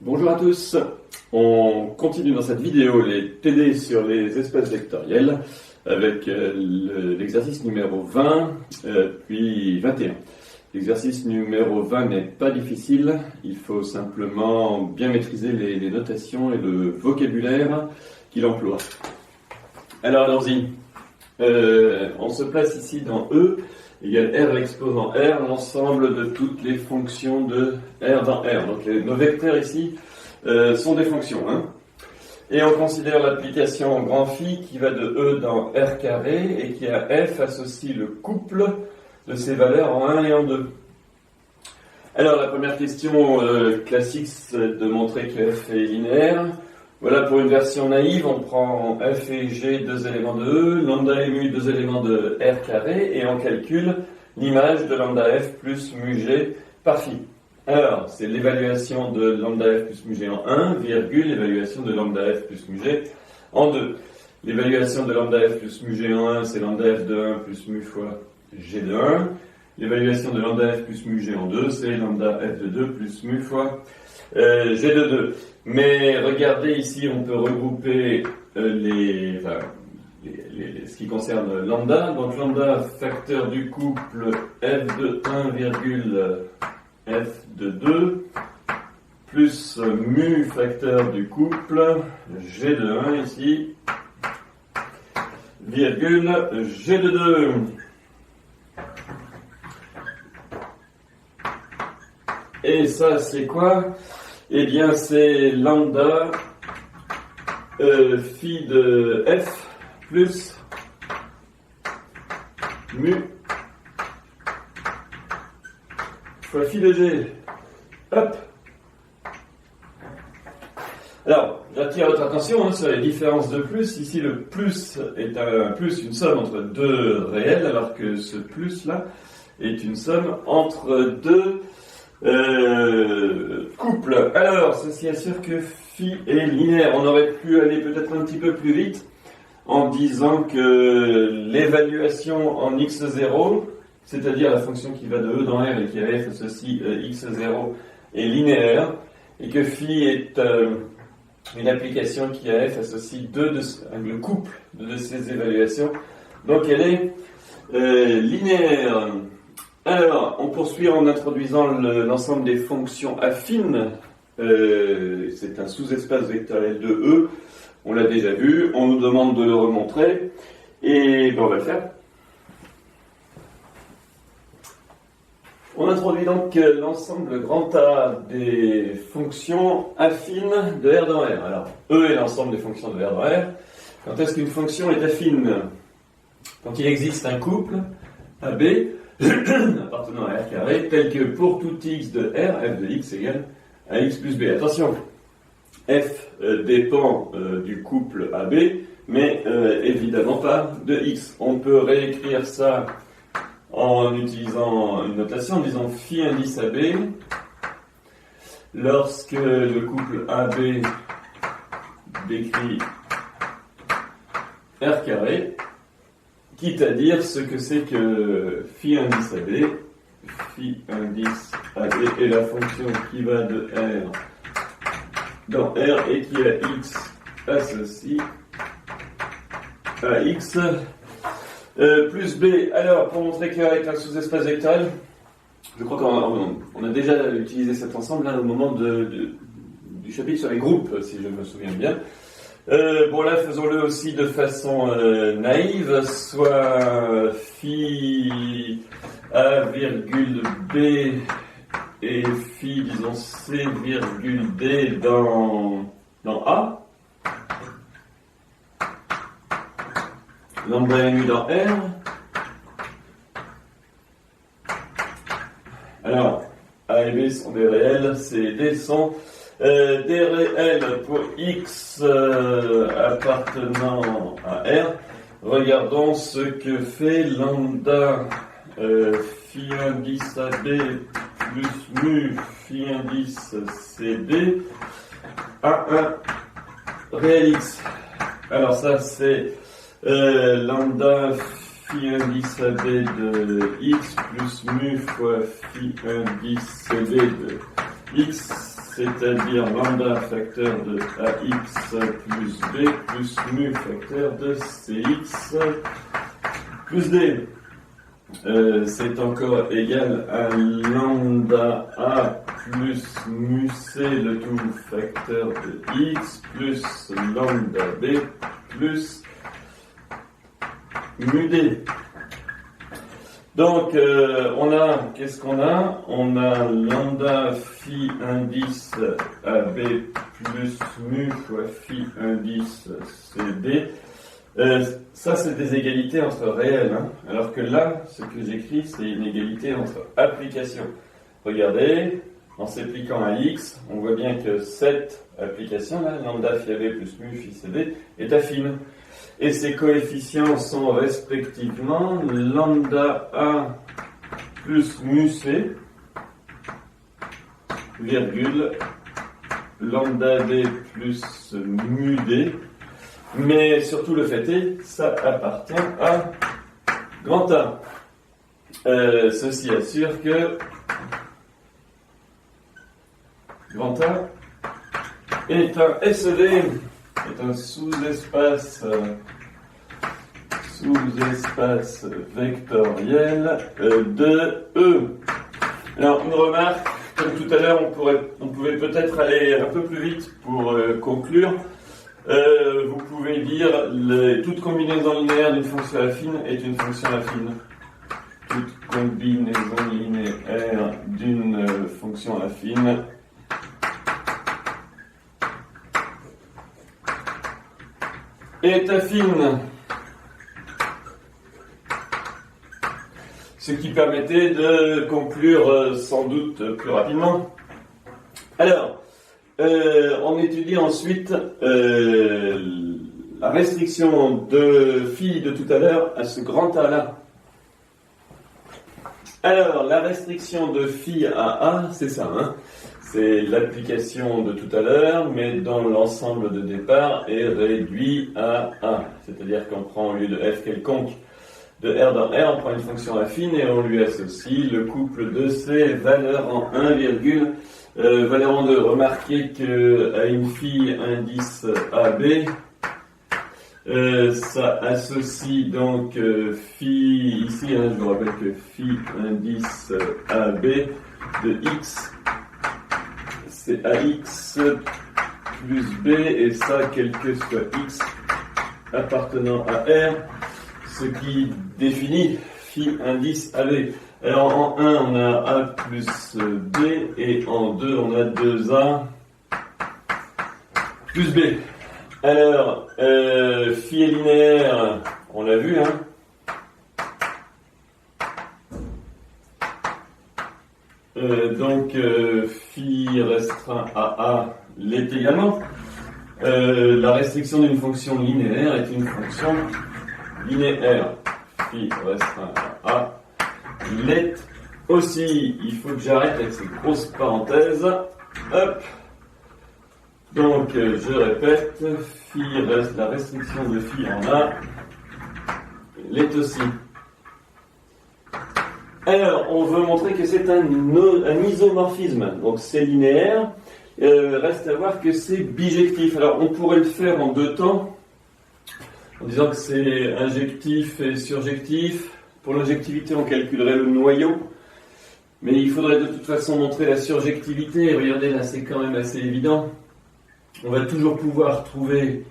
Bonjour à tous, on continue dans cette vidéo les TD sur les espaces vectoriels avec l'exercice numéro 20 puis 21. L'exercice numéro 20 n'est pas difficile, il faut simplement bien maîtriser les notations et le vocabulaire qu'il emploie. Alors allons-y, on se place ici dans E égale R l'exposant R, l'ensemble de toutes les fonctions de R dans R. Donc nos vecteurs ici sont des fonctions. Hein. Et on considère l'application en grand phi qui va de E dans R carré et qui à F associe le couple de ces valeurs en 1 et en 2. Alors la première question classique, c'est de montrer que F est linéaire. Voilà, pour une version naïve, on prend f et g, deux éléments de E, lambda et mu, deux éléments de R carré, et on calcule l'image de lambda f plus mu g par phi. Alors, c'est l'évaluation de lambda f plus mu g en 1, virgule, l'évaluation de lambda f plus mu g en 2. L'évaluation de lambda f plus mu g en 1, c'est lambda f de 1 plus mu fois g de 1. L'évaluation de lambda f plus mu g en 2, c'est lambda f de 2 plus mu fois g de 2. Mais regardez ici, on peut regrouper ce qui concerne lambda. Donc lambda, facteur du couple f de 1, virgule f de 2, plus mu, facteur du couple g de 1 ici, virgule g de 2. Et ça, c'est quoi? Eh bien, c'est lambda phi de f plus mu fois phi de g. Hop. Alors, j'attire votre attention sur les différences de plus. Ici, le plus est un plus, une somme entre deux réels, alors que ce plus-là est une somme entre deux couple. Alors, ceci assure que phi est linéaire. On aurait pu aller peut-être un petit peu plus vite en disant que l'évaluation en x0, c'est-à-dire la fonction qui va de E dans R et qui à F associe x0, est linéaire, et que phi est une application qui à F associe le couple de ces évaluations. Donc elle est linéaire. Alors, on poursuit en introduisant l'ensemble des fonctions affines. C'est un sous-espace vectoriel de E. On l'a déjà vu. On nous demande de le remontrer. Et on va le faire. On introduit donc l'ensemble grand A des fonctions affines de R dans R. Alors, E est l'ensemble des fonctions de R dans R. Quand est-ce qu'une fonction est affine? Quand il existe un couple AB appartenant à R carré, tel que pour tout x de R, f de x égale à x plus b. Attention, f dépend du couple AB, mais évidemment pas de x. On peut réécrire ça en utilisant une notation, en disant phi indice AB, lorsque le couple AB décrit R carré, quitte à dire ce que c'est que phi indice AB. Phi indice AB est la fonction qui va de R dans R et qui a x associe à x plus b. Alors, pour montrer que R est un sous-espace vectoriel, je crois qu'on a déjà utilisé cet ensemble là, au moment du chapitre sur les groupes, si je me souviens bien. Bon là, faisons-le aussi de façon naïve, soit phi A virgule B et phi, disons, C virgule D dans A. Lambda et mu dans R. Alors, A et B sont des réels, C et D sont des réels pour x appartenant à R. Regardons ce que fait lambda phi indice AB plus mu phi indice CD à un réel x. Alors ça c'est lambda phi indice AB de x plus mu fois phi indice CD de x, c'est-à-dire lambda facteur de AX plus B plus mu facteur de CX plus D. C'est encore égal à lambda A plus mu C le tout facteur de X plus lambda B plus mu D. Donc, qu'est-ce qu'on a? On a lambda phi indice AB plus mu fois phi indice CD. Ça, c'est des égalités entre réels, hein, alors que là, ce que j'écris, c'est une égalité entre applications. Regardez, en s'appliquant à X, on voit bien que cette application, là, lambda phi AB plus mu phi CD, est affine. Et ces coefficients sont respectivement lambda A plus mu C, virgule, lambda D plus mu D. Mais surtout le fait est, ça appartient à grand A. Ceci assure que grand A est un SED, est un sous-espace vectoriel de E. Alors une remarque, comme tout à l'heure, on pouvait peut-être aller un peu plus vite pour conclure. Vous pouvez dire toute combinaison linéaire d'une fonction affine est une fonction affine. Toute combinaison linéaire d'une fonction affine est affine. Ce qui permettait de conclure sans doute plus rapidement. Alors, on étudie ensuite la restriction de phi de tout à l'heure à ce grand A là. Alors, la restriction de phi à A, c'est ça, hein. C'est l'application de tout à l'heure, mais dont l'ensemble de départ est réduit à A. C'est-à-dire qu'on prend au lieu de f quelconque de R dans R, on prend une fonction affine et on lui associe le couple de ses valeurs en 1, valeur en 2. Remarquez qu'à une phi indice AB, ça associe donc phi, ici, hein, je vous rappelle que phi indice AB de X, c'est AX plus B, et ça, quel que soit X appartenant à R, ce qui définit phi indice AB. Alors en 1, on a A plus B, et en 2, on a 2A plus B. Alors, phi est linéaire, on l'a vu, hein. Donc, phi restreint à A l'est également. La restriction d'une fonction linéaire est une fonction linéaire. Phi restreint à A l'est aussi. Il faut que j'arrête avec ces grosses parenthèses. Hop. Donc, je répète, la restriction de phi en A l'est aussi. Alors, on veut montrer que c'est un isomorphisme, donc c'est linéaire. Reste à voir que c'est bijectif. Alors, on pourrait le faire en deux temps, en disant que c'est injectif et surjectif. Pour l'injectivité, on calculerait le noyau, mais il faudrait de toute façon montrer la surjectivité. Regardez, là, c'est quand même assez évident. On va toujours pouvoir trouver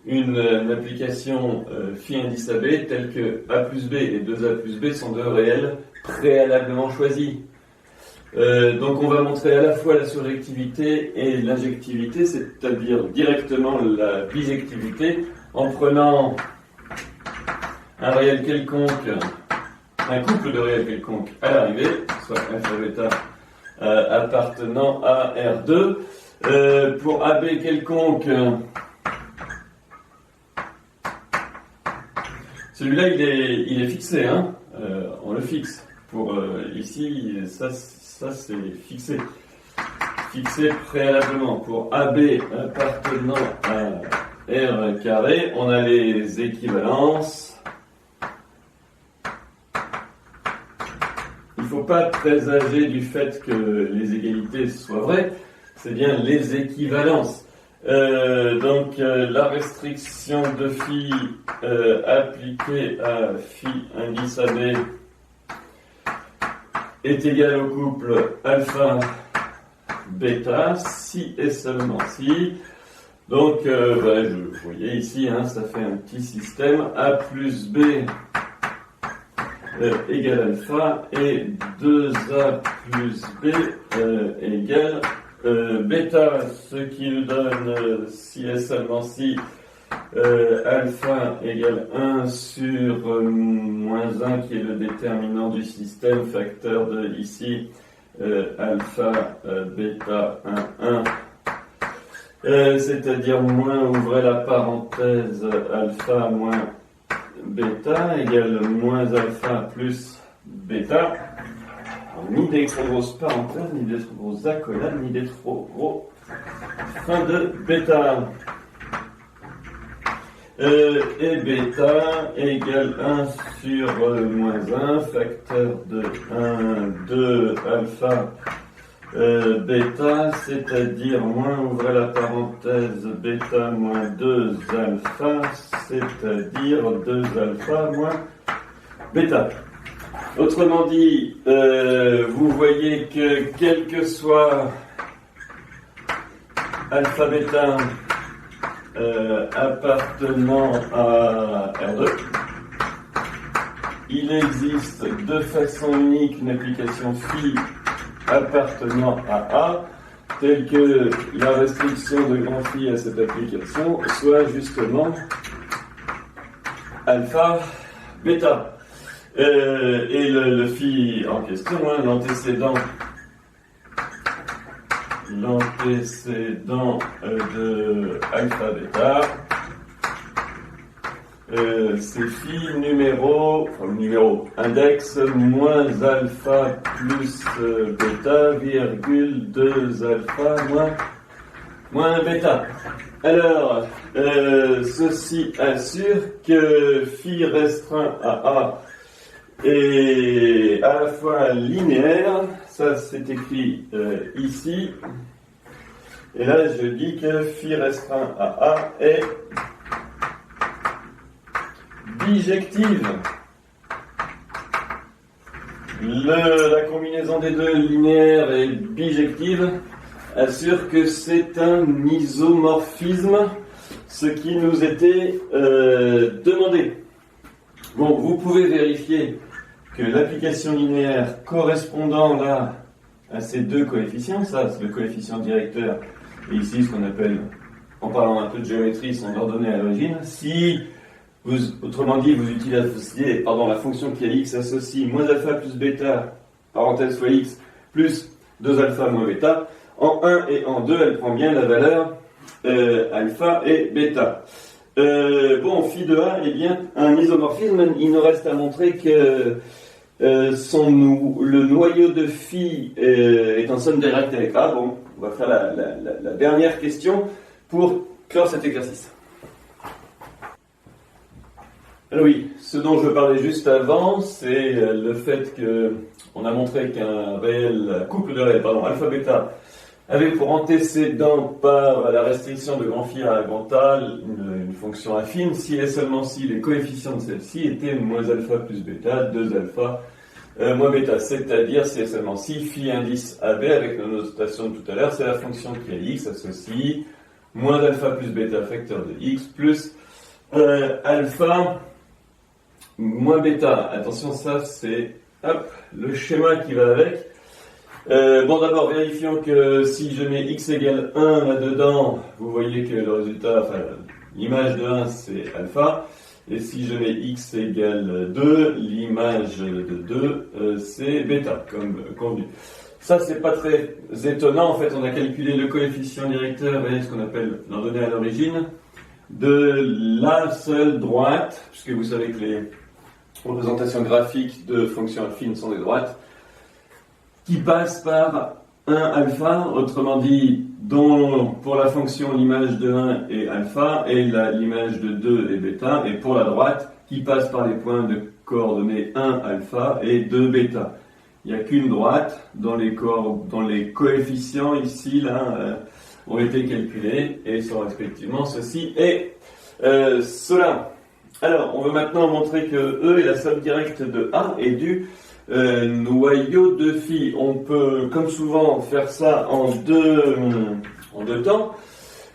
une application phi indice AB telle que A plus B et 2A plus B sont deux réels préalablement choisis. Donc on va montrer à la fois la surjectivité et l'injectivité, c'est-à-dire directement la bijectivité, en prenant un réel quelconque, un couple de réels quelconques à l'arrivée, soit f de bêta appartenant à R2. Pour AB quelconque, celui-là il est fixé, hein. On le fixe. Pour ici, ça c'est fixé. Fixé préalablement. Pour AB appartenant à R carré, on a les équivalences. Il ne faut pas présager du fait que les égalités soient vraies. c'est bien les équivalences. La restriction de phi appliquée à phi indice AB est égale au couple alpha bêta si et seulement si. Donc, vous voyez ici, ça fait un petit système A plus B égale alpha et 2A plus B égale bêta, ce qui nous donne si et seulement si alpha égale 1 sur moins 1 qui est le déterminant du système, facteur de ici alpha bêta 1 1, c'est-à-dire moins, ouvrez la parenthèse, alpha moins bêta égale moins alpha plus bêta. Ni des trop grosses parenthèses, ni des trop grosses accolades, ni des trop gros fin de bêta. Et bêta égale 1 sur moins 1, facteur de 1, 2 alpha bêta, c'est-à-dire moins, ouvrez la parenthèse, bêta moins 2 alpha, c'est-à-dire 2 alpha moins bêta. Autrement dit, vous voyez que quel que soit alpha bêta appartenant à R2, il existe de façon unique une application phi appartenant à A, telle que la restriction de grand phi à cette application soit justement alpha bêta. Et le phi en question, l'antécédent de alpha bêta, c'est phi numéro index moins alpha plus bêta virgule 2 alpha moins bêta. Alors, ceci assure que phi restreint à A est à la fois linéaire, ça c'est écrit ici, et là je dis que phi restreint à A est bijective. La combinaison des deux linéaires et bijective assure que c'est un isomorphisme, ce qui nous était demandé. Bon, vous pouvez vérifier que l'application linéaire correspondant là à ces deux coefficients, ça c'est le coefficient directeur, et ici ce qu'on appelle, en parlant un peu de géométrie, son ordonnée à l'origine, si autrement dit, vous utilisez la fonction qui est x associe moins alpha plus bêta, parenthèse fois x, plus 2 alpha moins bêta, en 1 et en 2, elle prend bien la valeur alpha et bêta. Phi de A est bien un isomorphisme, il nous reste à montrer que le noyau de phi est en somme directe avec A. Bon, on va faire la dernière question pour clore cet exercice. Alors oui, ce dont je parlais juste avant, c'est le fait qu'on a montré qu'un couple de réels, alpha bêta, avait pour antécédent par la restriction de grand phi à grand A une fonction affine, si et seulement si les coefficients de celle-ci étaient moins alpha plus bêta, 2 alpha moins bêta, c'est-à-dire si et seulement si phi indice AB, avec nos notations de tout à l'heure, c'est la fonction qui est x associe moins alpha plus bêta facteur de x plus alpha moins bêta. Attention, ça c'est le schéma qui va avec. D'abord, vérifions que si je mets x égale 1 là-dedans, vous voyez que le résultat, l'image de 1 c'est alpha, et si je mets x égale 2, l'image de 2 c'est bêta, comme convenu. Ça c'est pas très étonnant, en fait on a calculé le coefficient directeur et ce qu'on appelle l'ordonnée à l'origine de la seule droite, puisque vous savez que les représentations graphiques de fonctions affines sont des droites, qui passe par 1 alpha, autrement dit, dont pour la fonction l'image de 1 est alpha et l'image de 2 est bêta, et pour la droite, qui passe par les points de coordonnées 1 alpha et 2 bêta. il n'y a qu'une droite dont les coefficients ici, là, ont été calculés et sont respectivement ceci et cela. Alors, on veut maintenant montrer que E est la somme directe de A et du noyau de phi. On peut, comme souvent, faire ça en deux temps.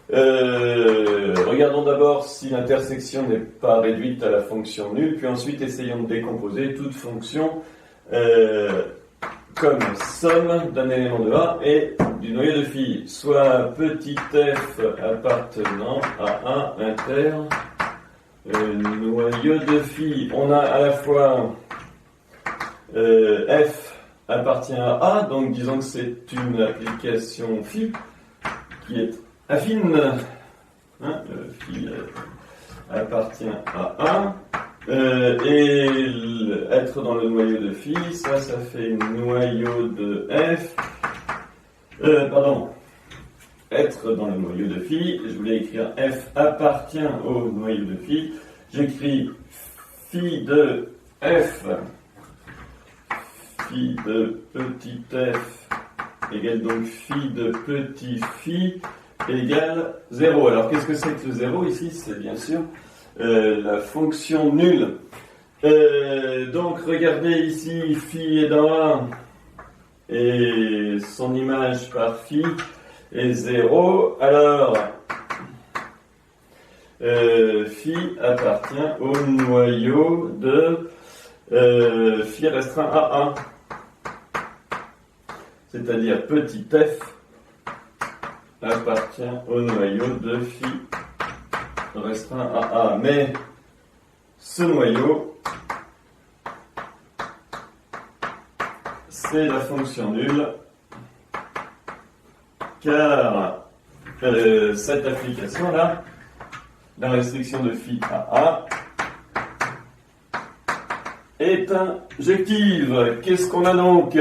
Regardons d'abord si l'intersection n'est pas réduite à la fonction nulle, puis ensuite essayons de décomposer toute fonction comme somme d'un élément de A et du noyau de phi, soit petit f appartenant à 1 inter noyau de phi. On a à la fois f appartient à A, donc disons que c'est une application phi qui est affine, phi appartient à A, et être dans le noyau de phi, ça fait noyau de f, être dans le noyau de phi, je voulais écrire f appartient au noyau de phi, j'écris phi de f, phi de petit f égale donc phi de petit phi égale 0. Alors qu'est-ce que c'est que le 0 ici? C'est bien sûr la fonction nulle. Donc regardez ici, phi est dans A et son image par phi est 0. Alors phi appartient au noyau de phi restreint à 1. C'est-à-dire petit f appartient au noyau de phi restreint à A. Mais ce noyau, c'est la fonction nulle, car cette application-là, la restriction de phi à A, est injective. Qu'est-ce qu'on a donc?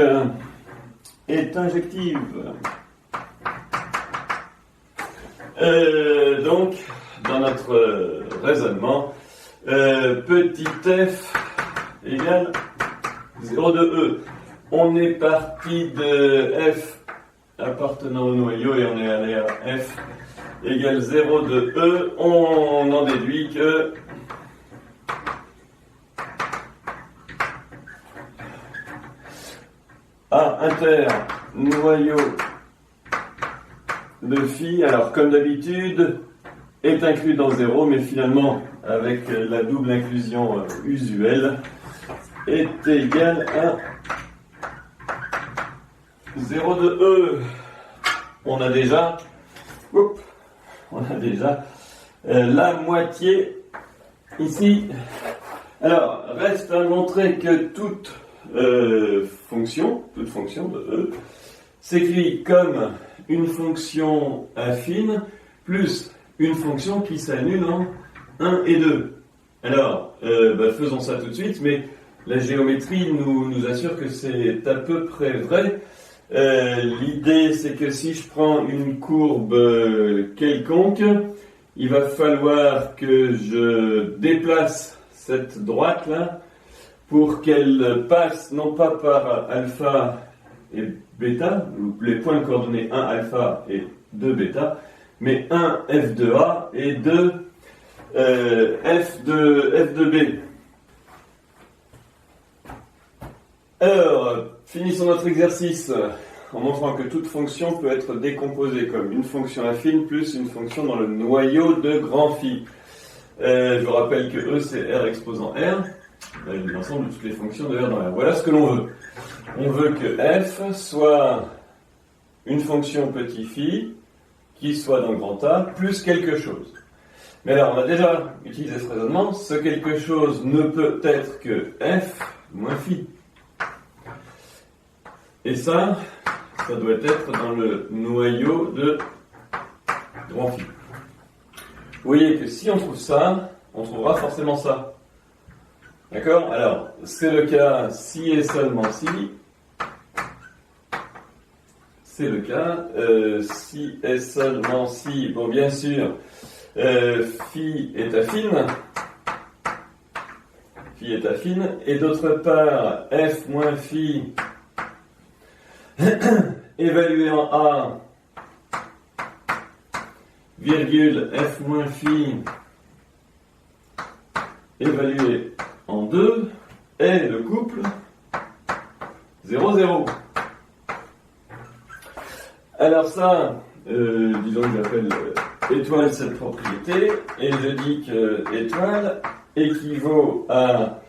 Est injective. Donc, dans notre raisonnement, petit f égale 0 de E. On est parti de f appartenant au noyau et on est allé à f égale 0 de E. On en déduit que A inter noyau de phi, alors comme d'habitude, est inclus dans 0, mais finalement, avec la double inclusion usuelle, est égal à 0 de E. On a déjà la moitié ici. Alors, reste à montrer que toute fonction de E s'écrit comme une fonction affine plus une fonction qui s'annule en 1 et 2. Alors, faisons ça tout de suite, mais la géométrie nous assure que c'est à peu près vrai. L'idée, c'est que si je prends une courbe quelconque, il va falloir que je déplace cette droite-là pour qu'elle passe non pas par alpha et bêta, les points de coordonnées 1 alpha et 2 bêta, mais 1 f de A et 2 f de B. Alors, finissons notre exercice en montrant que toute fonction peut être décomposée comme une fonction affine plus une fonction dans le noyau de grand phi. Je vous rappelle que E c'est R exposant R, l'ensemble de toutes les fonctions de R dans R. Voilà ce que l'on veut. On veut que f soit une fonction petit phi qui soit dans grand A plus quelque chose. Mais alors, on a déjà utilisé ce raisonnement. Ce quelque chose ne peut être que f moins phi. Et ça doit être dans le noyau de grand phi. Vous voyez que si on trouve ça, on trouvera forcément ça. D'accord? Alors, c'est le cas si et seulement si. C'est le cas si et seulement si. Bon, bien sûr, phi est affine. Phi est affine. Et d'autre part, f moins phi évalué en A, virgule f moins phi, évalué en 2, est le couple 0, 0. Alors ça, disons que j'appelle étoile cette propriété, et je dis que étoile équivaut à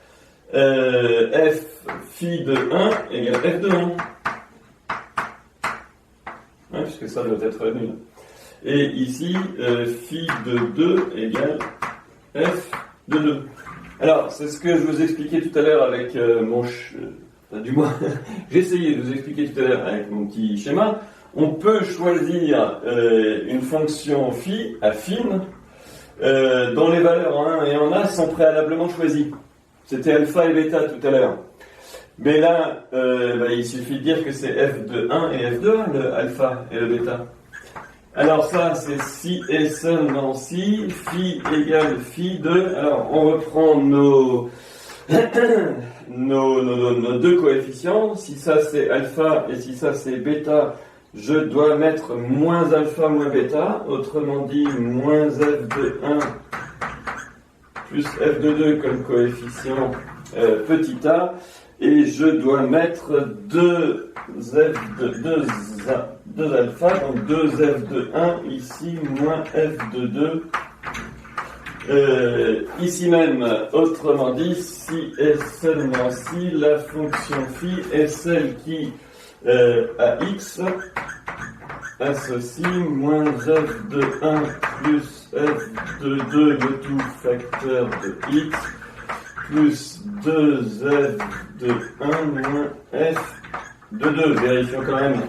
f phi de 1 égale f de 1. Hein, puisque ça doit être nul. Et ici, phi de 2 égale f de 2. Alors, c'est ce que je vous expliquais tout à l'heure avec du moins, j'ai essayé de vous expliquer tout à l'heure avec mon petit schéma. On peut choisir une fonction phi affine dont les valeurs en 1 et en A sont préalablement choisies. C'était alpha et bêta tout à l'heure. Mais là, il suffit de dire que c'est f de 1 et f de 1, le alpha et le bêta. Alors ça, c'est si et seulement si, phi égale phi de... Alors, on reprend nos deux coefficients. Si ça c'est alpha et si ça c'est bêta, je dois mettre moins alpha moins bêta. Autrement dit, moins f de 1 plus f de 2 comme coefficient petit a. Et je dois mettre 2 alpha, donc 2 f de 1 ici, moins f de 2 ici même. Autrement dit, si et seulement si la fonction phi est celle qui, à x, associe moins f de 1 plus f de 2, le tout facteur de x, plus 2f de 1 moins f de 2. Vérifions quand même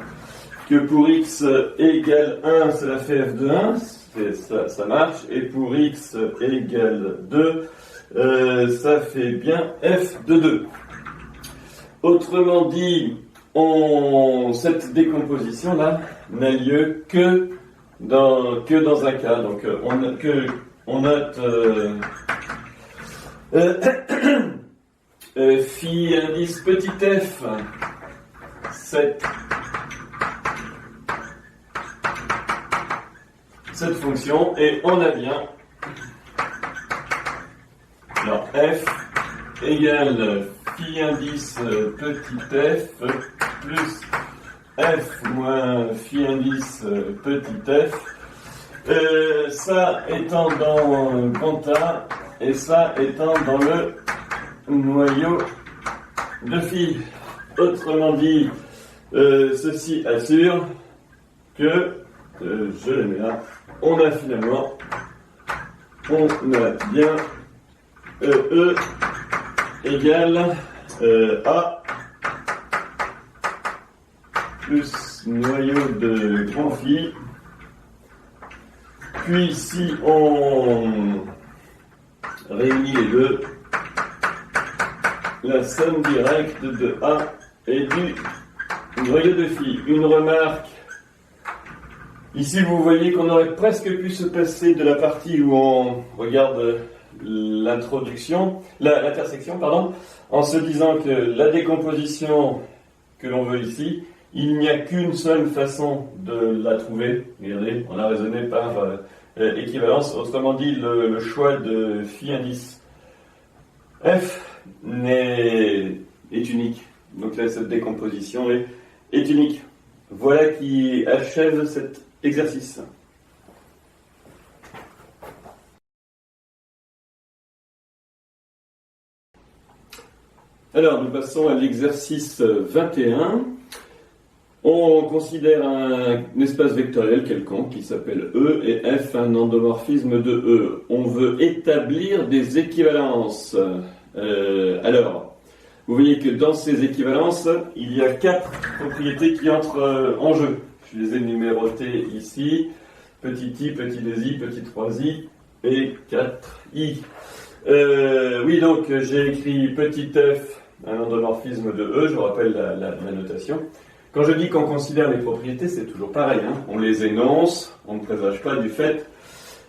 que pour x égale 1, cela fait f de 1, ça marche, et pour x égale 2, ça fait bien f de 2. Autrement dit, cette décomposition-là n'a lieu que dans un cas. Donc on note phi indice petit f, cette fonction, et on a bien alors f égale phi indice petit f plus f moins phi indice petit f, ça étant dans grand A et ça étant dans le noyau de phi. Autrement dit, ceci assure que, je le mets là, on a bien E égale A plus noyau de grand phi. Puis si on réunit les deux, la somme directe de A et du noyau de phi. Une remarque. Ici, vous voyez qu'on aurait presque pu se passer de la partie où on regarde l'intersection, en se disant que la décomposition que l'on veut ici, il n'y a qu'une seule façon de la trouver. Regardez, on a raisonné par équivalence. Autrement dit, le choix de phi indice f est unique. Donc là, cette décomposition est unique. Voilà qui achève cet exercice. Alors, nous passons à l'exercice 21. On considère un espace vectoriel quelconque qui s'appelle E et F un endomorphisme de E. On veut établir des équivalences. Alors, vous voyez que dans ces équivalences, il y a 4 propriétés qui entrent en jeu. Je les ai numérotées ici. Petit i, petit 2i, petit 3i et 4i. Oui, donc j'ai écrit petit f, un endomorphisme de E. Je vous rappelle la notation. Quand je dis qu'on considère les propriétés, c'est toujours pareil. On les énonce, on ne présage pas du fait.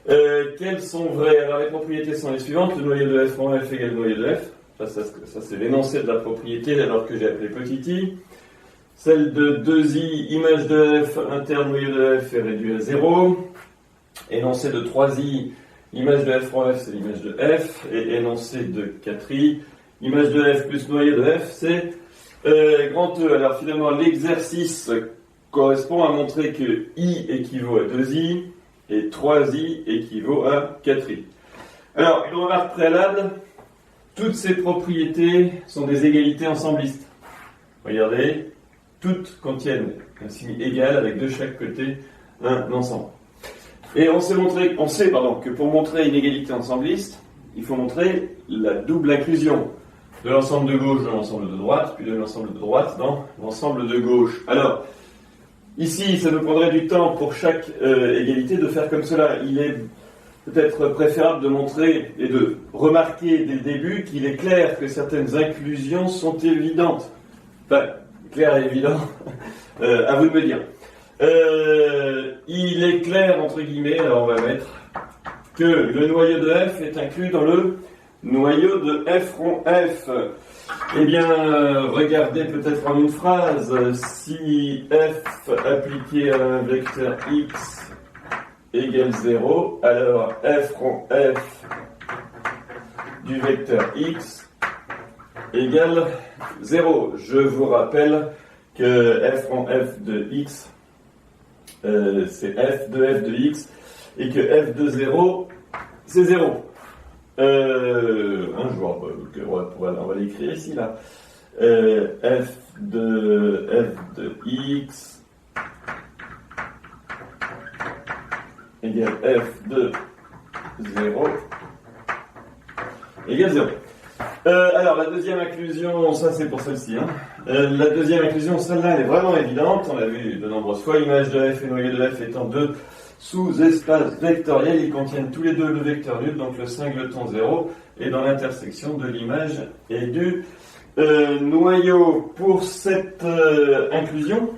Quelles sont vraies? Alors les propriétés sont les suivantes. Le noyau de f moins f égale le noyau de f. Ça c'est l'énoncé de la propriété alors que j'ai appelé petit i. Celle de 2i, image de f, interne noyau de f est réduit à 0. Énoncé de 3i, image de f rond f, c'est l'image de f. Et énoncé de 4i, image de f plus noyau de f, c'est grand E. Alors finalement, l'exercice correspond à montrer que i équivaut à 2i et 3i équivaut à 4i. Alors, une remarque préalable, toutes ces propriétés sont des égalités ensemblistes. Regardez, toutes contiennent un signe égal avec de chaque côté un ensemble. Et on sait que pour montrer une égalité ensembliste, il faut montrer la double inclusion de l'ensemble de gauche dans l'ensemble de droite, puis de l'ensemble de droite dans l'ensemble de gauche. Alors, ici, ça nous prendrait du temps pour chaque égalité de faire comme cela. Il est peut-être préférable de montrer et de remarquer dès le début qu'il est clair que certaines inclusions sont évidentes. Enfin, clair et évident, à vous de me dire. Il est clair, entre guillemets, alors on va mettre, que le noyau de f est inclus dans le noyau de f rond f. Eh bien, regardez peut-être en une phrase, si f appliqué à un vecteur x égale 0, alors f rond f du vecteur x égale 0. Je vous rappelle que f rond f de x, c'est f de x, et que f de 0, c'est 0. Un jour, on va l'écrire ici, là. F de x égale f de 0 égale 0. Alors, la deuxième inclusion, ça c'est pour celle-ci. Hein. La deuxième inclusion, celle-là, elle est vraiment évidente. On l'a vu de nombreuses fois. Image de f et noyau de f étant deux sous-espaces vectoriels, ils contiennent tous les deux le vecteur nul, donc le singleton 0, et dans l'intersection de l'image et du noyau. Pour cette inclusion,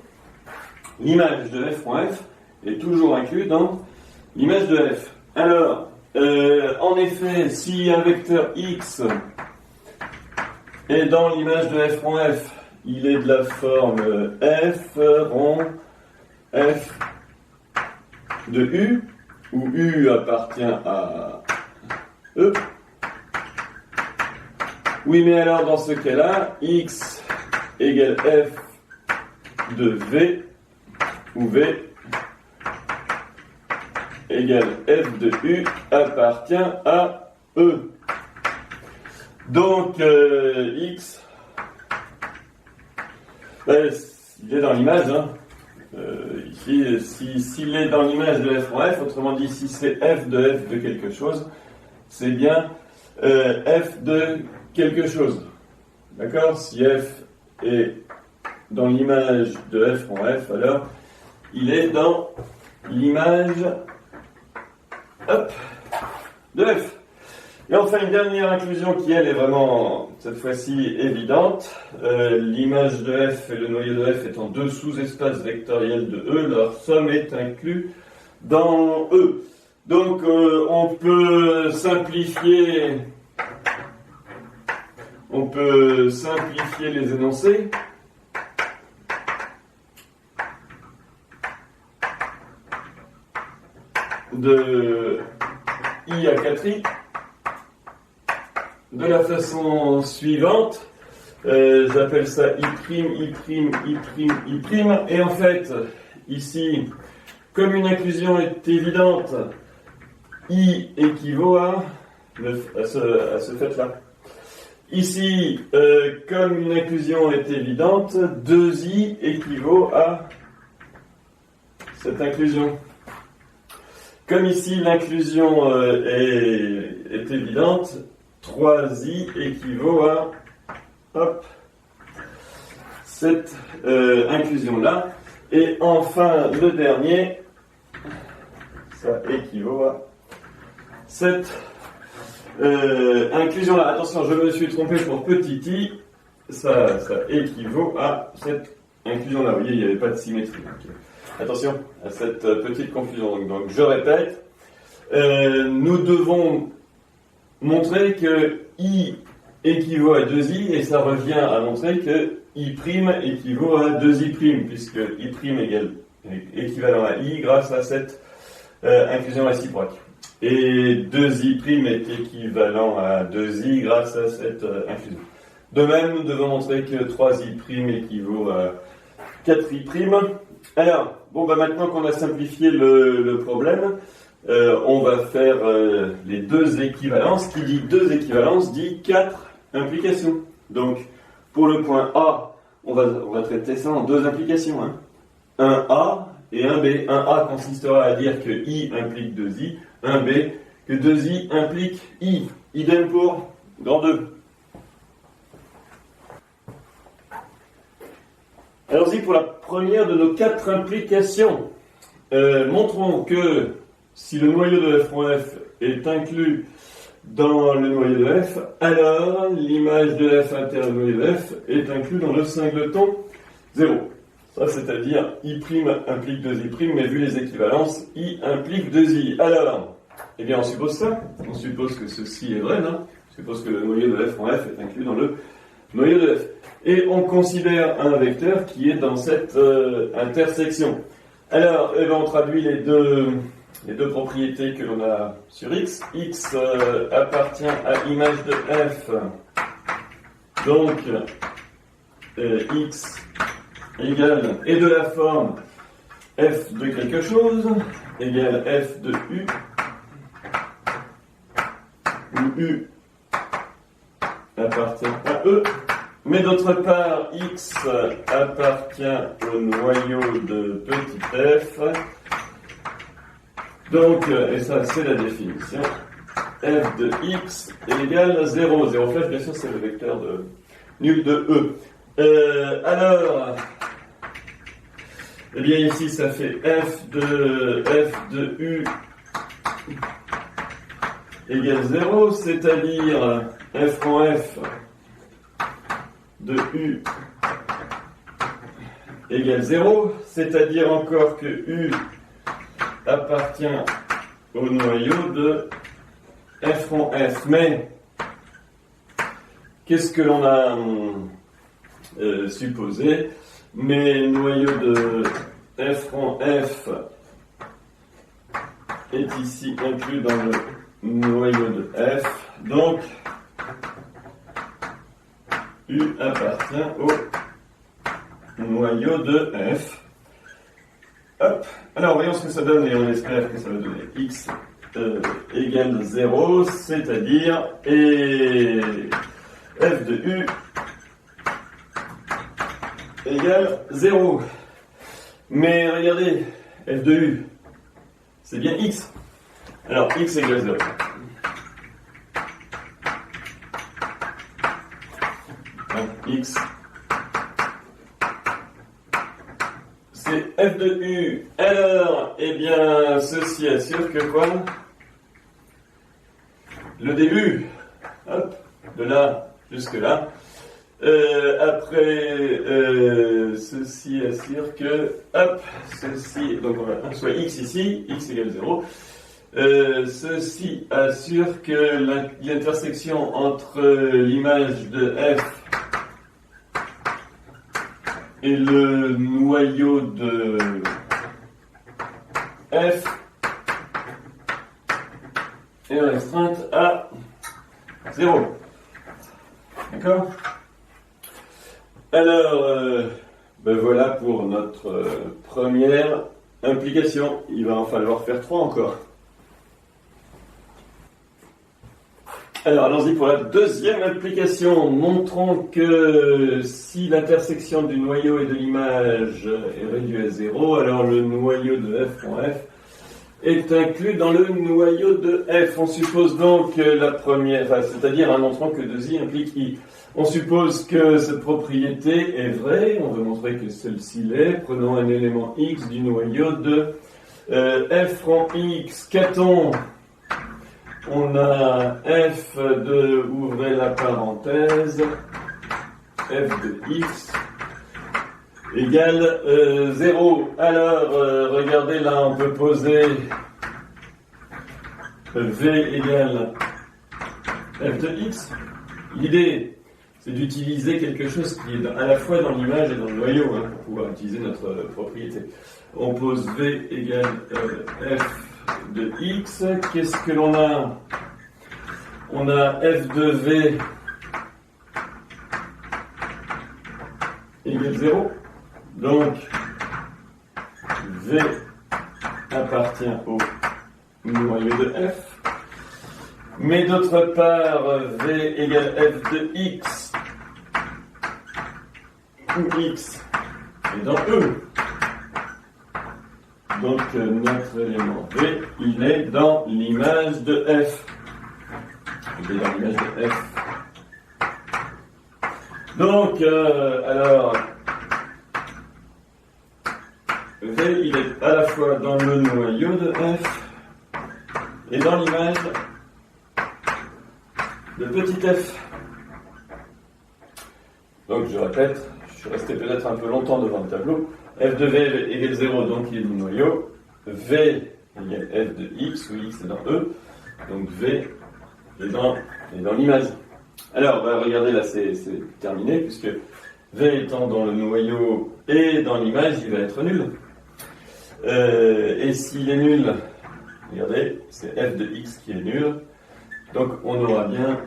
l'image de f rond f est toujours inclus dans l'image de f. Alors, en effet, si un vecteur x est dans l'image de f rond f, il est de la forme f rond f de u, où u appartient à e. Oui, mais alors dans ce cas-là, x égale f de v, où v égale f de u appartient à e. Donc x, il est dans l'image, hein. Ici, s'il est dans l'image de f rond f, autrement dit, si c'est f de quelque chose, c'est bien f de quelque chose. D'accord? Si f est dans l'image de f rond f, alors il est dans l'image de f. Et enfin, une dernière inclusion qui, elle, est vraiment, cette fois-ci, évidente. L'image de f et le noyau de f étant deux sous-espaces vectoriels de E, leur somme est inclue dans E. Donc, on peut simplifier les énoncés. De I à 4i. De la façon suivante, j'appelle ça I', et en fait, ici, comme une inclusion est évidente, I équivaut à ce fait-là. Ici, comme une inclusion est évidente, 2i équivaut à cette inclusion. Comme ici, l'inclusion est évidente, 3i équivaut à cette inclusion-là. Et enfin, le dernier, ça équivaut à cette inclusion-là. Attention, je me suis trompé pour petit i, ça équivaut à cette inclusion-là. Vous voyez, il n'y avait pas de symétrie. Donc, attention à cette petite confusion. Donc je répète, nous devons montrer que i équivaut à 2i, et ça revient à montrer que I' équivaut à 2i', puisque I' égale équivalent à I grâce à cette inclusion réciproque. Et 2i' est équivalent à 2i grâce à cette inclusion. De même, nous devons montrer que 3i' équivaut à 4i'. Alors, bon, maintenant qu'on a simplifié le problème, on va faire les deux équivalences. Qui dit deux équivalences dit 4 implications. Donc, pour le point A, on va traiter ça en deux implications. Hein. Un A et un B. Un A consistera à dire que I implique 2I. Un B, que 2I implique I. Idem pour grand 2. Allons-y pour la première de nos 4 implications. Montrons que si le noyau de f' est inclus dans le noyau de f, alors l'image de f interne au noyau de f est inclus dans le singleton 0. Ça, c'est-à-dire I' implique 2i', mais vu les équivalences, I implique 2i. Alors, eh bien, on suppose ça. On suppose que ceci est vrai, non? On suppose que le noyau de f en f est inclus dans le noyau de f. Et on considère un vecteur qui est dans cette intersection. Alors, eh bien, on traduit les deux propriétés que l'on a sur x. X appartient à image de f. Donc, x égale, et de la forme f de quelque chose égale f de u, où u appartient à e. Mais d'autre part, x appartient au noyau de petit f. Donc, et ça c'est la définition, f de x égale 0. 0 flèche, bien sûr, c'est le vecteur nul de e. Alors, eh bien ici ça fait f de u égale 0, c'est-à-dire f en f de u égale 0, c'est-à-dire encore que u appartient au noyau de f en f. Mais qu'est-ce que l'on a supposé? Mais le noyau de f en f est ici inclus dans le noyau de f, donc u appartient au noyau de f. Hop. Alors voyons ce que ça donne et on espère que ça va donner x égale 0, c'est-à-dire et f de u égale 0. Mais regardez, f de u, c'est bien x. Alors x égale 0. Donc, x, c'est f de u. Alors, eh bien, ceci assure que quoi? Le début, hop, de là jusque là. Après, ceci assure que, hop, ceci, donc on va soit x ici, x égale 0. Ceci assure que l'intersection entre l'image de f et le noyau de f est restreinte à 0. D'accord? Alors, ben voilà pour notre première implication. Il va en falloir faire 3 encore. Alors, allons-y pour la deuxième implication. Montrons que si l'intersection du noyau et de l'image est réduite à 0, alors le noyau de f en f est inclus dans le noyau de f. On suppose donc la première, c'est-à-dire en montrant que 2i implique i. On suppose que cette propriété est vraie. On veut montrer que celle-ci l'est. Prenons un élément x du noyau de f en x. Qu'a-t-on? On a f de, ouvrez la parenthèse, f de x égale 0. Alors, regardez là, on peut poser v égale f de x. L'idée, c'est d'utiliser quelque chose qui est à la fois dans l'image et dans le noyau, hein, pour pouvoir utiliser notre propriété. On pose V égale f de x. Qu'est-ce que l'on a? On a f de v égale 0. Donc, v appartient au noyau de f. Mais d'autre part, v égale f de x, où x est dans E. Donc notre élément v, il est dans l'image de f. Il est dans l'image de f. Donc, alors, v, il est à la fois dans le noyau de f et dans l'image de petit f. Donc je répète, je suis resté peut-être un peu longtemps devant le tableau. F de v égale 0, donc il est du noyau. V égale f de x, où x est dans E. Donc v est dans l'image. Alors, regardez là, c'est terminé, puisque v étant dans le noyau et dans l'image, il va être nul. Et s'il est nul, regardez, c'est f de x qui est nul. Donc on aura bien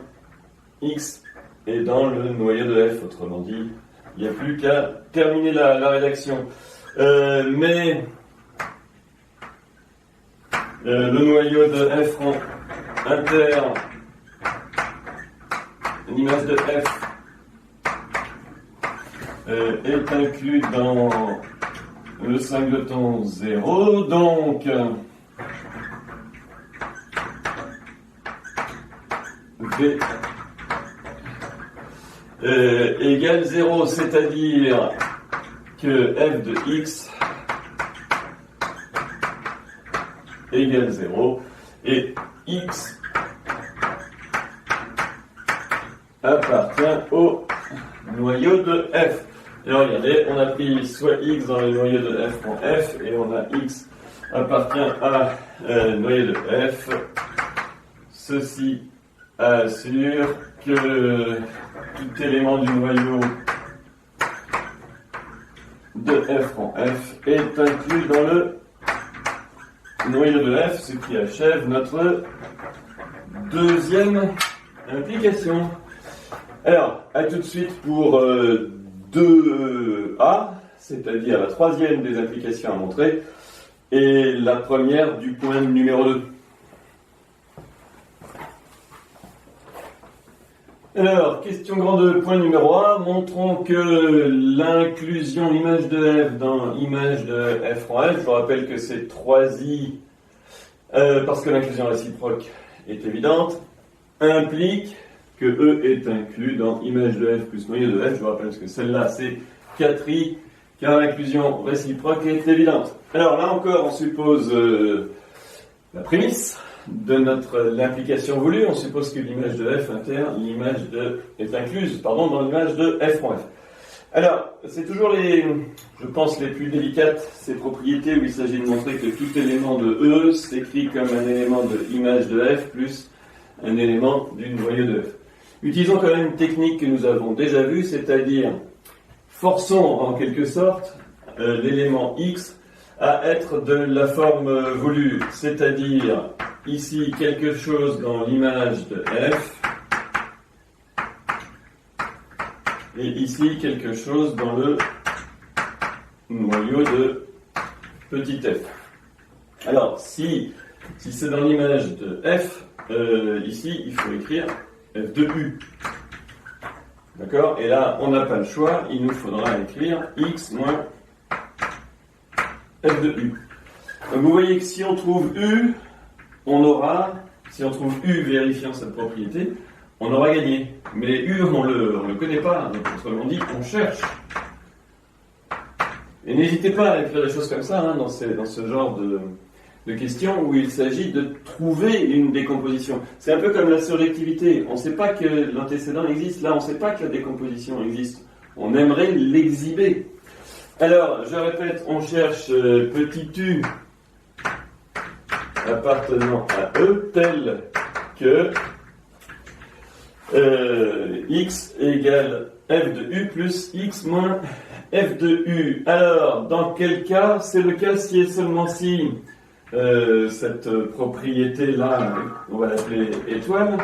x est dans le noyau de f, autrement dit, il n'y a plus qu'à terminer la rédaction. Mais le noyau de f en interne, l'image de f est inclus dans le singleton 0, donc v égale 0, c'est-à-dire que f de x égale 0 et x appartient au noyau de f. Et regardez, on a pris soit x dans le noyau de f en f et on a x appartient à noyau de f. Ceci assure que tout élément du noyau de f en f est inclus dans le noyau de f, ce qui achève notre deuxième implication. Alors, à tout de suite pour 2a, c'est-à-dire la troisième des implications à montrer, et la première du point numéro 2. Alors, question grande, point numéro 1, montrons que l'inclusion image de f dans image de f en f, je vous rappelle que c'est 3i, parce que l'inclusion réciproque est évidente, implique que E est inclus dans image de f plus noyau de f, je vous rappelle que celle-là c'est 4i, car l'inclusion réciproque est évidente. Alors là encore, on suppose la prémisse de l'implication voulue, on suppose que l'image de f est incluse dans l'image de f en f. Alors, c'est toujours je pense, les plus délicates, ces propriétés où il s'agit de montrer que tout élément de E s'écrit comme un élément de image de f plus un élément du noyau de f. Utilisons quand même une technique que nous avons déjà vue, c'est-à-dire forçons en quelque sorte l'élément x à être de la forme voulue, c'est-à-dire ici quelque chose dans l'image de f et ici quelque chose dans le noyau de petit f. Alors si c'est dans l'image de f, ici il faut écrire f de u. D'accord? Et là on n'a pas le choix, il nous faudra écrire x moins f de u. Donc vous voyez que si on trouve u, si on trouve u vérifiant cette propriété, on aura gagné. Mais u, on le connaît pas, donc autrement dit, on cherche. Et n'hésitez pas à écrire des choses comme ça dans ce genre de questions où il s'agit de trouver une décomposition. C'est un peu comme la surjectivité. On ne sait pas que l'antécédent existe. Là, on ne sait pas que la décomposition existe. On aimerait l'exhiber. Alors, je répète, on cherche petit u appartenant à E tel que X égale f de u plus x moins f de u. Alors, dans quel cas? C'est le cas si et seulement si cette propriété-là, on va l'appeler étoile.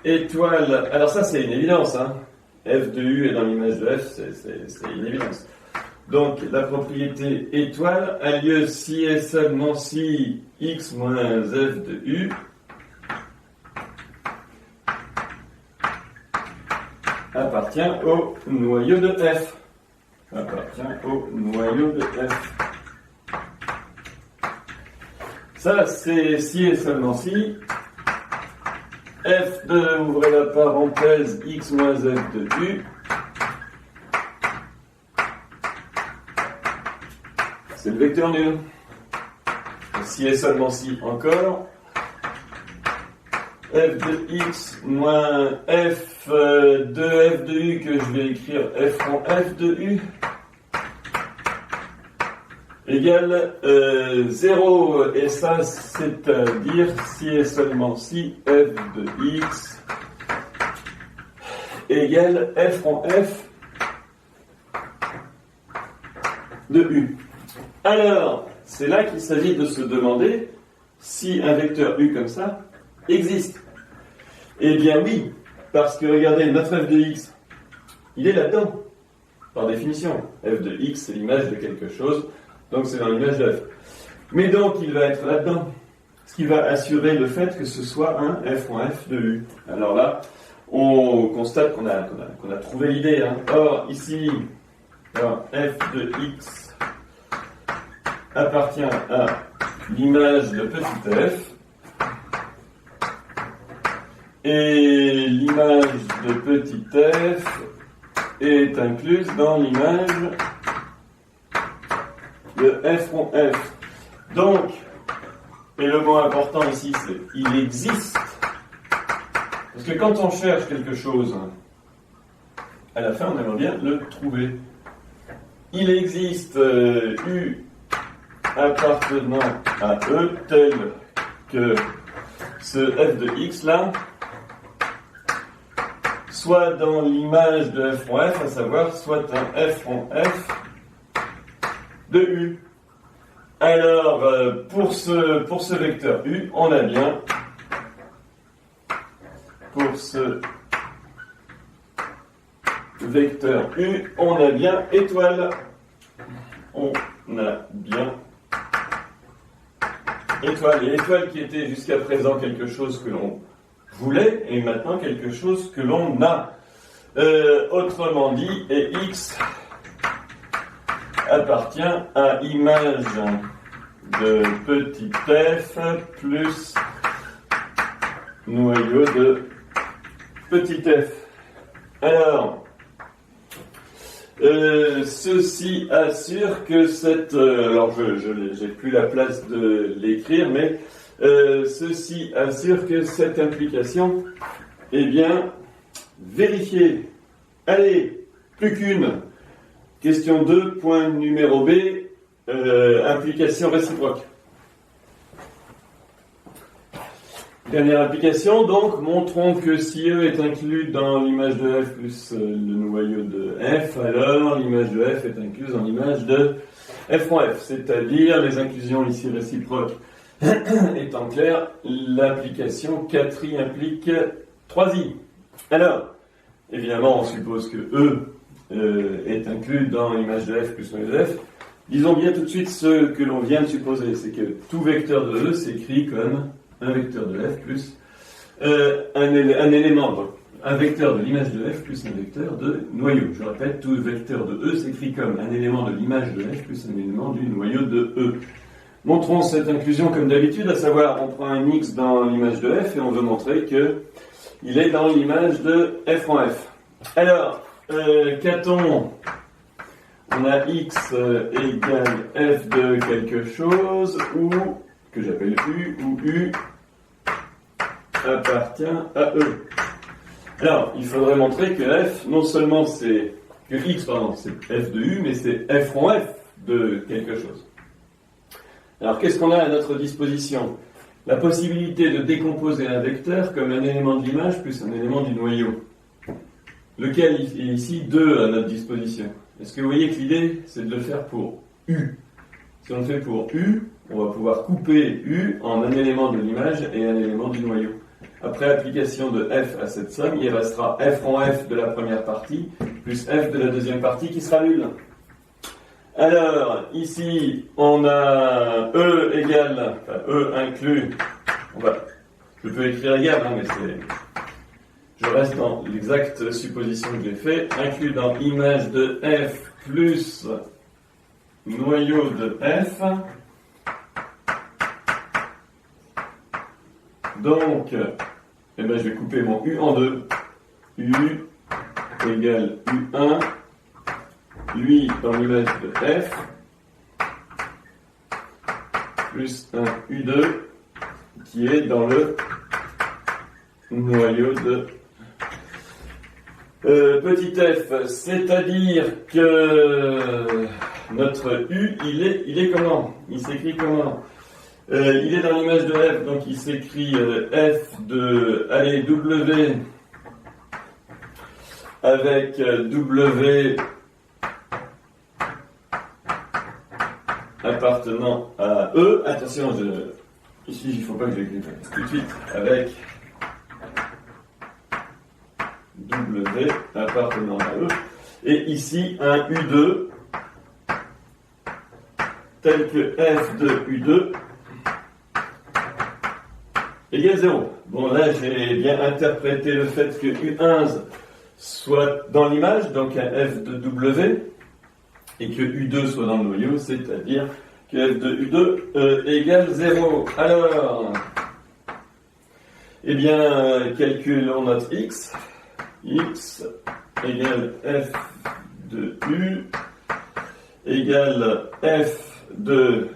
Étoile, alors ça c'est une évidence, hein. F de U est dans l'image de F, c'est une évidence. Donc la propriété étoile a lieu si et seulement si x moins f de U appartient au noyau de F. Appartient au noyau de F. Ça c'est si et seulement si f de, ouvrez la parenthèse, x moins f de u, c'est le vecteur nul. Si et seulement si encore, f de x moins f de f de u, que je vais écrire f en f de u, égale 0, et ça c'est-à-dire si et seulement si f de x égale f en f de u. Alors, c'est là qu'il s'agit de se demander si un vecteur u comme ça existe. Eh bien oui, parce que regardez, notre f de x, il est là-dedans, par définition. F de x, c'est l'image de quelque chose, donc c'est dans l'image de f. Mais donc, il va être là-dedans, ce qui va assurer le fait que ce soit un f en f de u. Alors là, on constate qu'on a trouvé l'idée. Hein. Or, ici, alors, f de x appartient à l'image de petit f, et l'image de petit f est incluse dans l'image de f en f. Donc, et le mot important ici, c'est il existe. Parce que quand on cherche quelque chose, à la fin, on aimerait bien le trouver. Il existe U appartenant à E tel que ce f de x là soit dans l'image de f en f, à savoir soit un f en f de U. Alors, pour ce vecteur U, on a bien, pour ce vecteur U, on a bien étoile. On a bien étoile. Et étoile qui était jusqu'à présent quelque chose que l'on voulait, et maintenant quelque chose que l'on a. Autrement dit, et X appartient à image de petit f plus noyau de petit f. Alors, ceci assure que cette... alors, j'ai plus la place de l'écrire, mais ceci assure que cette implication est bien vérifiée. Allez, plus qu'une. Question 2, point numéro B, implication réciproque. Dernière application, donc, montrons que si E est inclus dans l'image de F plus le noyau de F, alors l'image de F est incluse dans l'image de F en F, c'est-à-dire les inclusions ici réciproques étant claires, l'application 4i implique 3i. Alors, évidemment, on suppose que E est inclus dans l'image de F plus noyau de F. Disons bien tout de suite ce que l'on vient de supposer, c'est que tout vecteur de E s'écrit comme un vecteur de F plus un élément, donc un vecteur de l'image de F plus un vecteur de noyau. Je répète, tout vecteur de E s'écrit comme un élément de l'image de F plus un élément du noyau de E. Montrons cette inclusion comme d'habitude, à savoir on prend un X dans l'image de F et on veut montrer que il est dans l'image de F en F. Alors, qu'a-t-on? On a X égale F de quelque chose, ou que j'appelle U, où U appartient à E. Alors, il faudrait montrer que F, non seulement c'est, que X, pardon, c'est F de U, mais c'est F en F de quelque chose. Alors, qu'est-ce qu'on a à notre disposition? la possibilité de décomposer un vecteur comme un élément de l'image plus un élément du noyau, lequel est ici 2 à notre disposition. Est-ce que vous voyez que l'idée, c'est de le faire pour U? Si on le fait pour U, on va pouvoir couper U en un élément de l'image et un élément du noyau. Après application de f à cette somme, il restera f en f de la première partie, plus f de la deuxième partie qui sera nulle. Alors, ici, on a E égale, enfin E inclus, je peux écrire égal, hein, mais je reste dans l'exacte supposition que j'ai fait, inclus dans image de f plus noyau de f. Donc, je vais couper mon U en deux. U égale U1, lui dans l'image de F, plus un U2 qui est dans le noyau de petit f, c'est-à-dire que notre U, il est comment? Il s'écrit comment? Il est dans l'image de f, donc il s'écrit f de, W avec W appartenant à E. Attention, ici il ne faut pas que je l'écrive tout de suite, avec W appartenant à E. Et ici un U2 tel que f de U2 égale 0. Bon, là, j'ai bien interprété le fait que U1 soit dans l'image, donc un f de W, et que U2 soit dans le noyau, c'est-à-dire que f de U2 égale 0. Alors, eh bien, calculons notre x. X égale f de U égale f de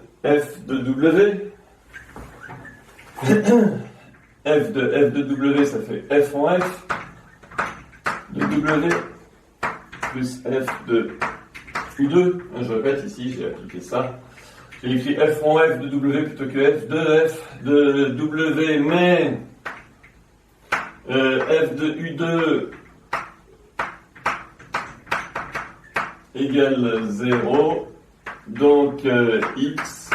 W. F de W, ça fait f en f de W plus f de U2. Je répète, ici, j'ai appliqué ça. J'ai écrit f en f de W plutôt que f de W, mais f de U2 égale 0. Donc, x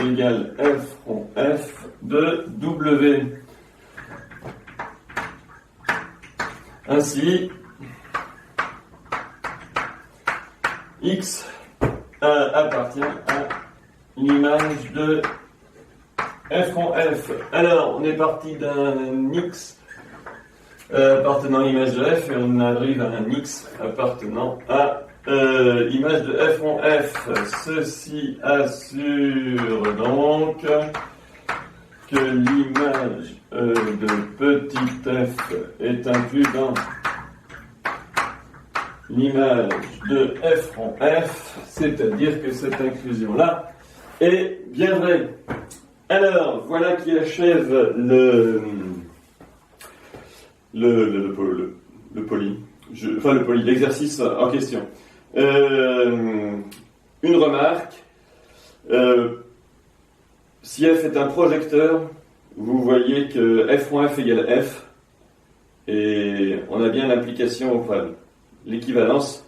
égale f en f de W. Ainsi, x appartient à l'image de f en f. Alors, on est parti d'un x appartenant à l'image de f et on arrive à un x appartenant à l'image de f en f. Ceci assure donc que l'image de petit f est inclus dans l'image de f en f, c'est-à-dire que cette inclusion-là est bien vraie. Alors, voilà qui achève l'exercice en question. Une remarque, si f est un projecteur, vous voyez que f en f égale f, et on a bien l'application, enfin l'équivalence,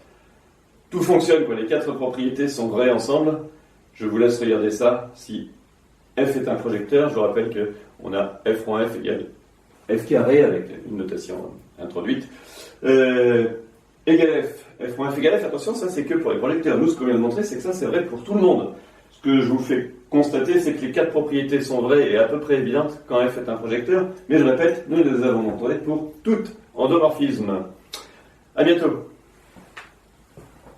tout fonctionne, quoi. Les quatre propriétés sont vraies ensemble. Je vous laisse regarder ça. Si f est un projecteur, je vous rappelle qu'on a f en f égale f carré avec une notation introduite, égale f. F en f égale f, attention, ça c'est que pour les projecteurs. Nous, ce qu'on vient de montrer, c'est que ça c'est vrai pour tout le monde. Ce que je vous fais constater, c'est que les quatre propriétés sont vraies et à peu près évidentes quand f est un projecteur. Mais je répète, nous les avons montrées pour tout endomorphisme. À bientôt.